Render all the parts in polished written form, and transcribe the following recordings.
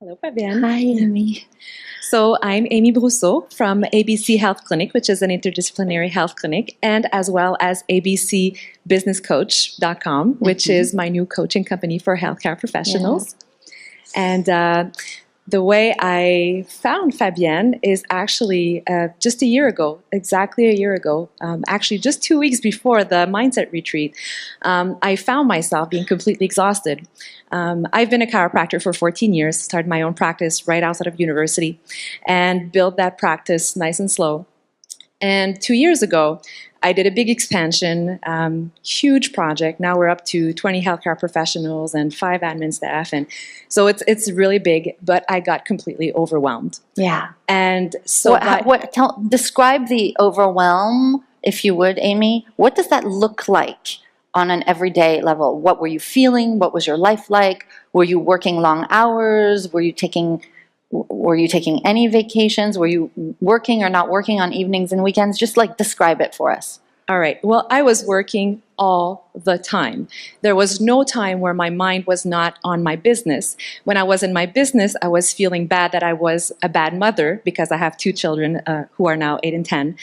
Hello, Fabienne. Hi, Aymie. So I'm Aymie Brousseau from ABC Health Clinic, which is an interdisciplinary health clinic, and as well as abcbusinesscoach.com, which is my new coaching company for healthcare professionals. And the way I found Fabienne is actually just a year ago, exactly a year ago, actually just 2 weeks before the mindset retreat. I found myself being completely exhausted. I've been a chiropractor for 14 years, started my own practice right outside of university, and built that practice nice and slow. And 2 years ago, I did a big expansion, huge project. Now we're up to 20 healthcare professionals and 5 admin staff. And so it's really big, but I got completely overwhelmed. Yeah. And so describe the overwhelm, if you would, Aymie. What does that look like on an everyday level? What were you feeling? What was your life like? Were you working long hours? Were you taking any vacations? Were you working or not working on evenings and weekends? Just like describe it for us. All right. Well, I was working all the time. There was no time where my mind was not on my business. When I was in my business, I was feeling bad that I was a bad mother because I have 2 children who are now 8 and 10.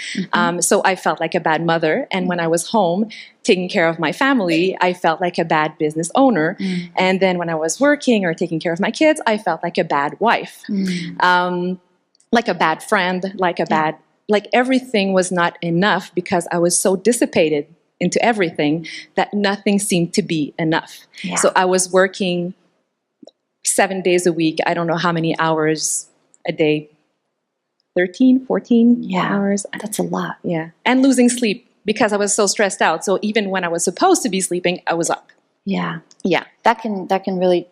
So I felt like a bad mother. And when I was home taking care of my family, I felt like a bad business owner. And then when I was working or taking care of my kids, I felt like a bad wife, like a bad friend, like everything was not enough because I was so dissipated into everything that nothing seemed to be enough. Yeah. So I was working 7 days a week. I don't know how many hours a day, 13, 14 hours. That's a lot. Yeah. And losing sleep because I was so stressed out. So even when I was supposed to be sleeping, I was up. Yeah. Yeah. That can really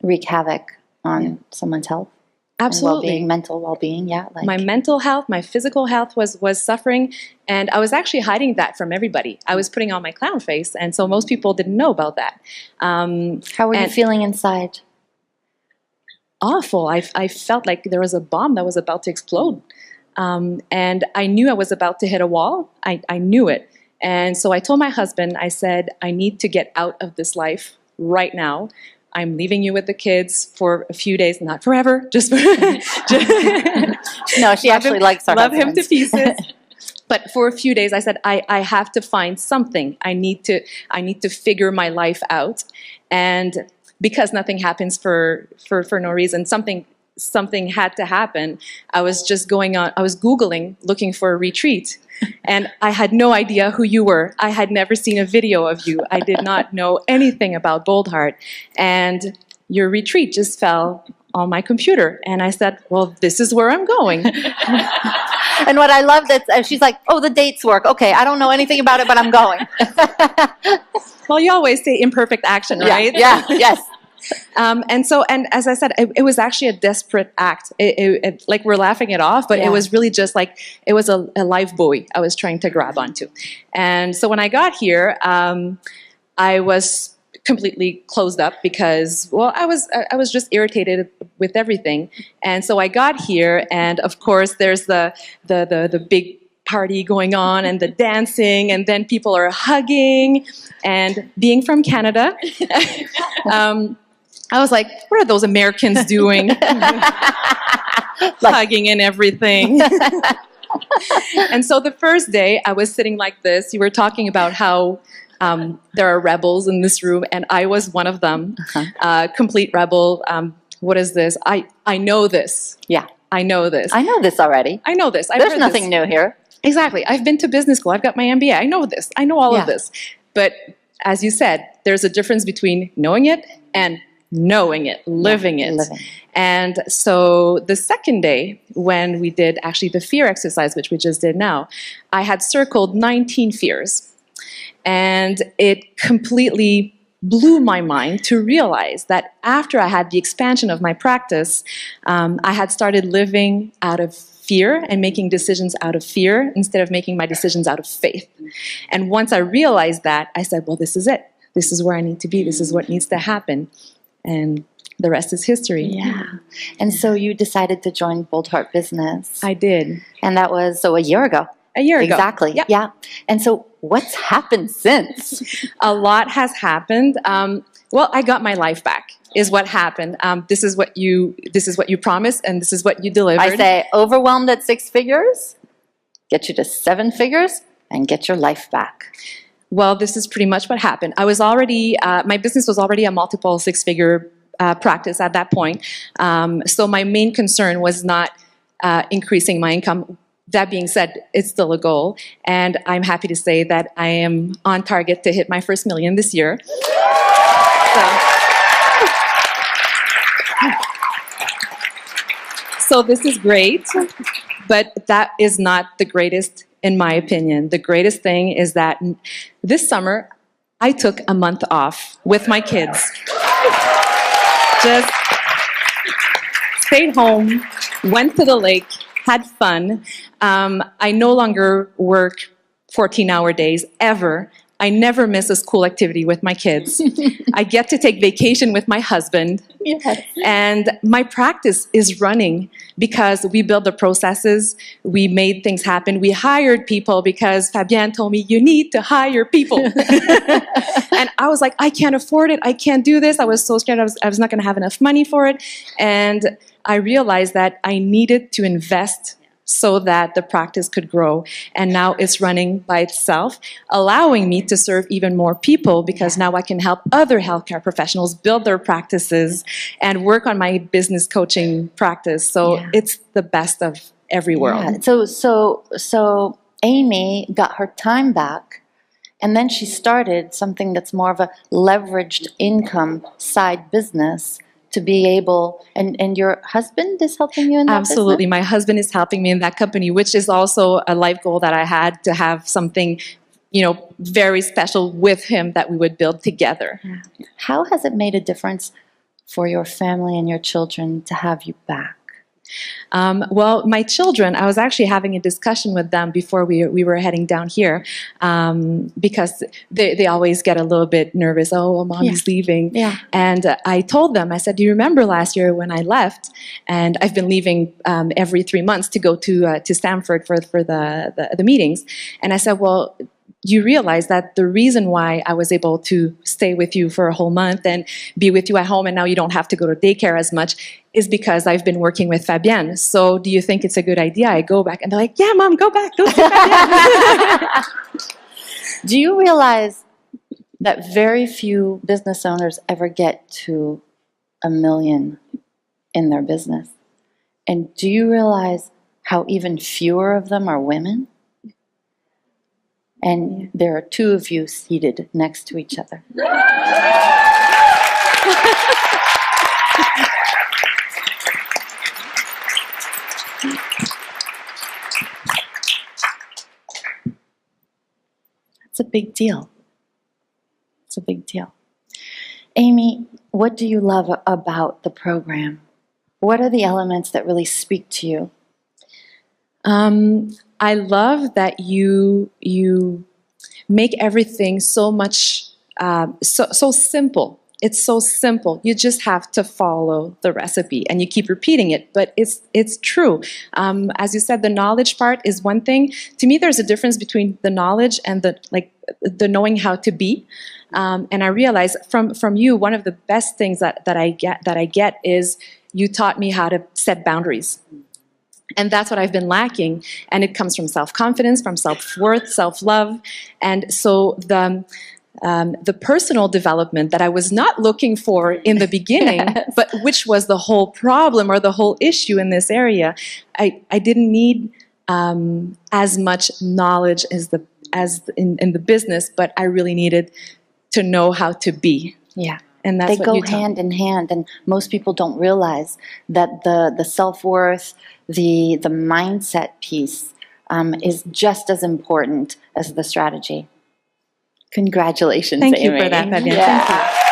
wreak havoc on someone's health. Absolutely. Well-being, mental well-being, My mental health, my physical health was suffering, and I was actually hiding that from everybody. I was putting on my clown face, and so most people didn't know about that. How were you feeling inside? Awful. I felt like there was a bomb that was about to explode, and I knew I was about to hit a wall. I knew it, and so I told my husband, I said, I need to get out of this life right now. I'm leaving you with the kids for a few days, not forever. Just no, she actually likes our love him husbands. to pieces. But for a few days, I said I have to find something. I need to figure my life out, and because nothing happens for no reason, something had to happen. I was just I was Googling, looking for a retreat. And I had no idea who you were. I had never seen a video of you. I did not know anything about Boldheart. And your retreat just fell on my computer. And I said, well, this is where I'm going. And what I love that she's like, oh, the dates work. Okay, I don't know anything about it, but I'm going. Well, you always say imperfect action, right? Yeah, yes. And as I said, it was actually a desperate act. Like we're laughing it off, but it was really just like, it was a life buoy I was trying to grab onto. And so when I got here, I was completely closed up because, well, I was just irritated with everything. And so I got here, and of course there's the big party going on and the dancing, and then people are hugging. And being from Canada, I was like, what are those Americans doing? Hugging and everything. And so the first day I was sitting like this. You were talking about how there are rebels in this room, and I was one of them. Complete rebel. What is this? I know this. Yeah. I know this. I know this already. I know this. There's nothing new here. Exactly. I've been to business school. I've got my MBA. I know this. I know all of this. But as you said, there's a difference between knowing it and knowing it, living it. And so the second day, when we did actually the fear exercise, which we just did now, I had circled 19 fears. And it completely blew my mind to realize that after I had the expansion of my practice, I had started living out of fear and making decisions out of fear instead of making my decisions out of faith. And once I realized that, I said, well, this is it. This is where I need to be. This is what needs to happen. And the rest is history. Yeah. And so you decided to join Boldheart Business. I did. And that was, a year ago. A year ago. Exactly. Yep. Yeah. And so what's happened since? A lot has happened. Well, I got my life back. is what happened. This is what you promised, and this is what you delivered. I say overwhelmed at 6 figures, get you to 7 figures, and get your life back. Well, this is pretty much what happened. I was already, my business was already a multiple 6-figure practice at that point. So my main concern was not increasing my income. That being said, it's still a goal, and I'm happy to say that I am on target to hit my first million this year. So this is great, but that is not the greatest in my opinion. The greatest thing is that this summer, I took a month off with my kids. Just stayed home, went to the lake, had fun. I no longer work 14-hour days, ever. I never miss a school activity with my kids. I get to take vacation with my husband. Yes. And my practice is running because we built the processes, we made things happen, we hired people because Fabienne told me, you need to hire people. And I was like, I can't afford it, I can't do this. I was so scared I was not going to have enough money for it. And I realized that I needed to invest so that the practice could grow. And now it's running by itself, allowing me to serve even more people because now I can help other healthcare professionals build their practices and work on my business coaching practice. So it's the best of every world. So Aymie got her time back, and then she started something that's more of a leveraged income side business to be able, and your husband is helping you in that Absolutely. business? My husband is helping me in that company, which is also a life goal that I had, to have something, very special with him that we would build together. How has it made a difference for your family and your children to have you back? Well, my children, I was actually having a discussion with them before we were heading down here, because they always get a little bit nervous. Oh, well, mommy's leaving. Yeah. And I told them, I said, do you remember last year when I left? And I've been leaving every 3 months to go to Stanford for the meetings. And I said, well, you realize that the reason why I was able to stay with you for a whole month and be with you at home and now you don't have to go to daycare as much is because I've been working with Fabienne. So do you think it's a good idea I go back? And they're like, yeah, Mom, go back. Go see Fabienne. Do you realize that very few business owners ever get to $1 million in their business? And do you realize how even fewer of them are women? And there are 2 of you seated next to each other. That's a big deal. It's a big deal. Aymie, what do you love about the program? What are the elements that really speak to you? I love that you make everything so much so simple. It's so simple. You just have to follow the recipe, and you keep repeating it. But it's true. As you said, the knowledge part is one thing. To me, there's a difference between the knowledge and the knowing how to be. And I realize from you, one of the best things that I get is you taught me how to set boundaries. And that's what I've been lacking. And it comes from self-confidence, from self-worth, self-love. And so the personal development that I was not looking for in the beginning, but which was the whole problem or the whole issue in this area, I didn't need as much knowledge as in the business, but I really needed to know how to be. Yeah. And that's they go hand in hand, and most people don't realize that the self-worth, the mindset piece is just as important as the strategy. Congratulations, Thank Aymie. you for that, Fabienne. Yeah. Thank you.